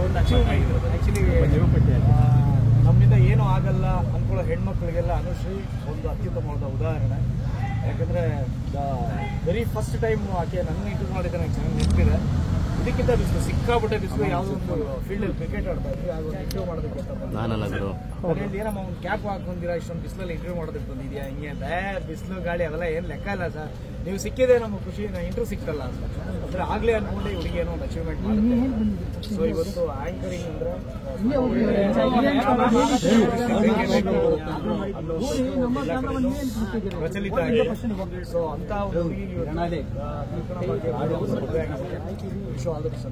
ಒಂದು ಅಚೀವ್ಮೆಂಟ್ ಆಗಿರೋದು. ಆ್ಯಕ್ಚುಲಿ ನಮ್ಮಿಂದ ಏನೂ ಆಗಲ್ಲ ಅಂದ್ಕೊಳ್ಳೋ ಹೆಣ್ಮಕ್ಳಿಗೆಲ್ಲ ಅನುಶ್ರೀ ಒಂದು ಅತ್ಯುತ್ತಮವಾದ ಉದಾಹರಣೆ. ಯಾಕಂದರೆ ವೆರಿ ಫಸ್ಟ್ ಟೈಮ್ ಆಕೆ ನನ್ನ ಇಂಟರ್ವ್ಯೂ ಮಾಡಿದ್ರೆ ನನಗೆ ಚೆನ್ನಾಗಿ ನೆನಪಿದೆ. ಇದಕ್ಕಿಂತ ಬಿಸಿಲು ಸಿಕ್ಕಾಬಿಟ್ಟೆ ಬಿಸಿಲು ಯಾವುದೋ ಒಂದು ಫೀಲ್ಡಲ್ಲಿ ಕ್ರಿಕೆಟ್ ಆಡ್ತಾ ಇದ್ವಿ, ಆಗ ಒಂದು ಇಂಟರ್ವ್ಯೂ ಮಾಡೋದಕ್ಕೆ ಮನೆಯಲ್ಲಿ ಏನಮ್ಮ ಒಂದು ಕ್ಯಾಪ್ ಹಾಕೊಂಡಿರಾ, ಇಷ್ಟೊಂದು ಬಿಸಿಲಲ್ಲಿ ಇಂಟರ್ವ್ಯೂ ಮಾಡೋದಕ್ಕೆ ಬಂದಿದ್ಯಾ ಹಿಂಗೆ ಅಂತ. ಬಿಸಿಲು ಗಾಳಿ ಅವೆಲ್ಲ ಏನು ಲೆಕ್ಕ ಇಲ್ಲ ಸರ್, ನೀವು ಸಿಕ್ಕಿದೆ ನಮಗೆ ಖುಷಿ, ನಾನು ಇಂಟರ್ವ್ಯೂ ಸಿಕ್ತಲ್ಲ ಅಂತ ಅಂದರೆ ಆಗಲೇ ಅಂದ್ಕೊಂಡು ಹುಡುಗಿ ಏನೋ ಒಂದು ಅಚೀವ್ಮೆಂಟ್ ಮಾಡುತ್ತೆ. ಸೊ ಇವತ್ತು ಆ್ಯಂಕರಿಂಗ್ ಅಂದರೆ ಪ್ರಚಲಿತ ಆಗಿದೆ. ಸೊ ಅಂತ ಒಂದು ಹುಡುಗಿ ವಿಶ್ವ ಆದಷ್ಟು